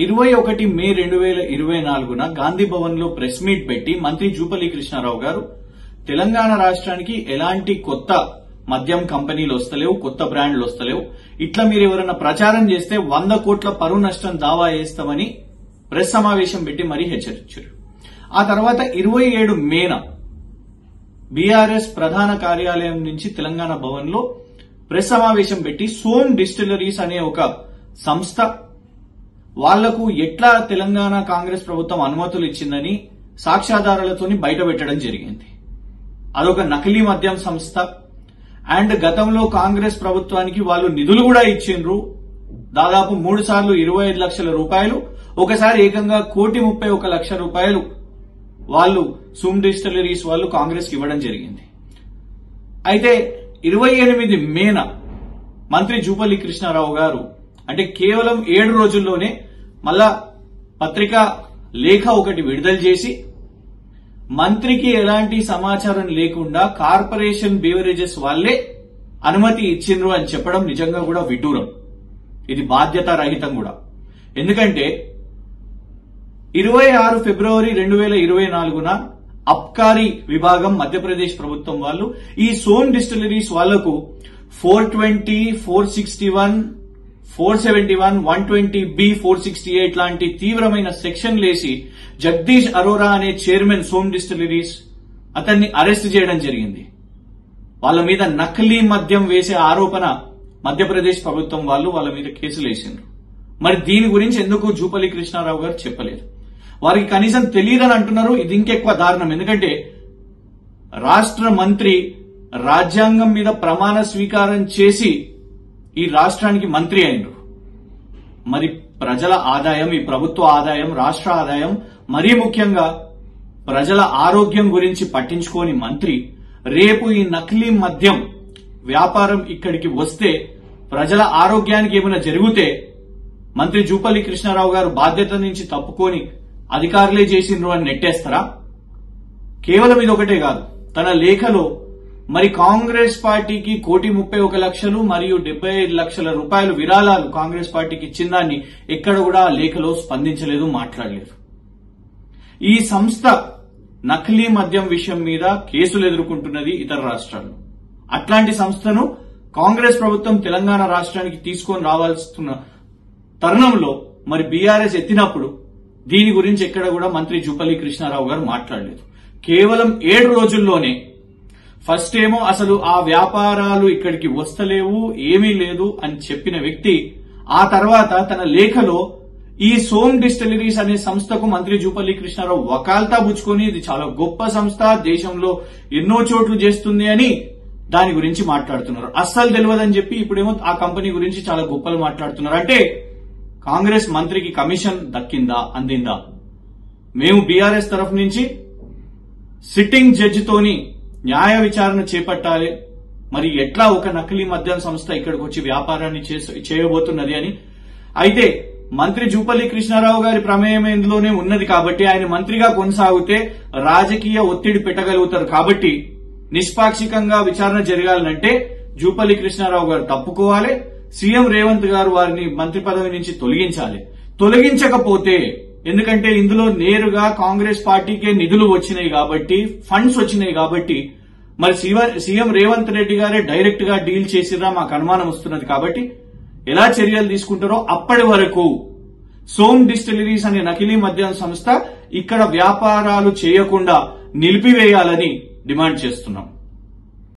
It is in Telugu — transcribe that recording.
21 మే 2024 గాంధీ భవన్ లో ప్రెస్ మీట్ పెట్టి మంత్రి జూపల్లి కృష్ణారావు గారు తెలంగాణ రాష్ట్రానికి ఎలాంటి కొత్త మద్యం కంపెనీలు వస్తలేవు, కొత్త బ్రాండ్లు వస్తలేవు, ఇట్లా మీరు ఎవరైనా ప్రచారం చేస్తే 100 కోట్ల పరువు నష్టం దావా వేస్తామని ప్రెస్ సమావేశం పెట్టి మరీ హెచ్చరించారు. ఆ తర్వాత 27 మేన బీఆర్ఎస్ ప్రధాన కార్యాలయం నుంచి తెలంగాణ భవన్ లో ప్రెస్ సమావేశం పెట్టి సోమ్ డిస్టిలరీస్ అనే ఒక సంస్థ వాళ్లకు ఎట్లా తెలంగాణ కాంగ్రెస్ ప్రభుత్వం అనుమతులు ఇచ్చిందని సాక్ష్యాధారాలతోని బయటపెట్టడం జరిగింది. అదొక నకిలీ మద్యం సంస్థ అండ్ గతంలో కాంగ్రెస్ ప్రభుత్వానికి వాళ్ళు నిధులు కూడా ఇచ్చిండ్రు. దాదాపు 3 సార్లు 25 లక్షల రూపాయలు, ఒకసారి ఏకంగా 1,31 లక్ష రూపాయలు వాళ్ళు సోమ్ డిస్టిలరీస్ వాళ్ళు కాంగ్రెస్ కి ఇవ్వడం జరిగింది. అయితే 28 మేన మంత్రి జూపల్లి కృష్ణారావు గారు అంటే కేవలం 7 రోజుల్లోనే మళ్ళా పత్రికా లేఖ ఒకటి విడుదల చేసి మంత్రికి ఎలాంటి సమాచారం లేకుండా కార్పొరేషన్ బీవరేజెస్ వాళ్లే అనుమతి ఇచ్చిండ్రు అని చెప్పడం నిజంగా కూడా విడ్డూరం. ఇది బాధ్యతా రహితం కూడా. ఎందుకంటే 26 ఫిబ్రవరి 2024 అబ్కారీ విభాగం మధ్యప్రదేశ్ ప్రభుత్వం వాళ్ళు ఈ సోమ్ డిస్టిలరీస్ వాళ్లకు 420, 461, 471, 120B, 468 లాంటి తీవ్రమైన సెక్షన్లేసి జగదీష్ అరోరా అనే చైర్మన్ సోమ్ డిస్టిలరీస్ అతన్ని అరెస్ట్ చేయడం జరిగింది. వాళ్ళ మీద నకిలీ మద్యం వేసే ఆరోపణ మధ్యప్రదేశ్ ప్రభుత్వం వాళ్ళు వాళ్ళ మీద కేసులు వేసిండ్రు. మరి దీని గురించి ఎందుకు జూపల్లి కృష్ణారావు గారు చెప్పలేదు? వారికి కనీసం తెలియదని అంటున్నారు. ఇది ఇంకెక్కువ దారుణం. ఎందుకంటే రాష్ట్ర మంత్రి రాజ్యాంగం మీద ప్రమాణ స్వీకారం చేసి ఈ రాష్ట్రానికి మంత్రి అయినరు. మరి ప్రజల ఆదాయం, ఈ ప్రభుత్వ ఆదాయం, రాష్ట్ర ఆదాయం, మరీ ముఖ్యంగా ప్రజల ఆరోగ్యం గురించి పట్టించుకోని మంత్రి రేపు ఈ నకిలీ మద్యం వ్యాపారం ఇక్కడికి వస్తే ప్రజల ఆరోగ్యానికి ఏమైనా జరిగితే మంత్రి జూపల్లి కృష్ణారావు గారు బాధ్యత నుంచి తప్పుకొని అధికారులే చేసిండ్రు అని నెట్టేస్తారా? కేవలం ఇదొకటే కాదు, తన లేఖలో మరి కాంగ్రెస్ పార్టీకి 1,31 లక్షలు మరియు 75 లక్షల రూపాయలు విరాళాలు కాంగ్రెస్ పార్టీకి ఇచ్చిందాన్ని ఎక్కడ కూడా ఆ లేఖలో స్పందించలేదు, మాట్లాడలేదు. ఈ సంస్థ నకిలీ మద్యం విషయం మీద కేసులు ఎదుర్కొంటున్నది ఇతర రాష్ట్రాల్లో. అట్లాంటి సంస్థను కాంగ్రెస్ ప్రభుత్వం తెలంగాణ రాష్ట్రానికి తీసుకొని రావాల్సిన తరుణంలో మరి బీఆర్ఎస్ ఎత్తినప్పుడు దీని గురించి ఎక్కడ కూడా మంత్రి జూపల్లి కృష్ణారావు గారు మాట్లాడలేదు. కేవలం 7 రోజుల్లోనే ఫస్ట్ ఏమో అసలు ఆ వ్యాపారాలు ఇక్కడికి వస్తలేవు, ఏమీ లేదు అని చెప్పిన వ్యక్తి ఆ తర్వాత తన లేఖలో ఈ సోమ్ డిస్టిలరీస్ అనే సంస్థకు మంత్రి జూపల్లి కృష్ణారావు వకాల్తా పుచ్చుకొని ఇది చాలా గొప్ప సంస్థ, దేశంలో ఎన్నో చోట్లు చేస్తుంది అని దాని గురించి మాట్లాడుతున్నారు. అస్సలు తెలియదని చెప్పి ఇప్పుడేమో ఆ కంపెనీ గురించి చాలా గొప్పలు మాట్లాడుతున్నారు. అంటే కాంగ్రెస్ మంత్రికి కమిషన్ దక్కిందా, అందిందా? మేము బీఆర్ఎస్ తరఫు నుంచి సిట్టింగ్ జడ్జితోని న్యాయ విచారణ చేపట్టాలి. మరి ఎట్లా ఒక నకిలీ మద్యం సంస్థ ఇక్కడికి వచ్చి వ్యాపారాన్ని చేయబోతున్నది అని. అయితే మంత్రి జూపల్లి కృష్ణారావు గారి ప్రమేయం ఇందులోనే ఉన్నది కాబట్టి ఆయన మంత్రిగా కొనసాగితే రాజకీయ ఒత్తిడి పెట్టగలుగుతారు. కాబట్టి నిష్పాక్షికంగా విచారణ జరగాలంటే జూపల్లి కృష్ణారావు గారు తప్పుకోవాలి, సీఎం రేవంత్ గారు వారిని మంత్రి పదవి నుంచి తొలగించాలి. తొలగించకపోతే, ఎందుకంటే ఇందులో నేరుగా కాంగ్రెస్ పార్టీకే నిధులు వచ్చినాయి కాబట్టి, ఫండ్స్ వచ్చినాయి కాబట్టి, మరి సీఎం రేవంత్ రెడ్డి గారే డైరెక్ట్ గా డీల్ చేసిరా మాకు అనుమానం వస్తున్నది. కాబట్టి ఎలా చర్యలు తీసుకుంటారో అప్పటి వరకు సోమ్ డిస్టిలరీస్ అనే నకిలీ మద్యం సంస్థ ఇక్కడ వ్యాపారాలు చేయకుండా నిలిపివేయాలని డిమాండ్ చేస్తున్నాం.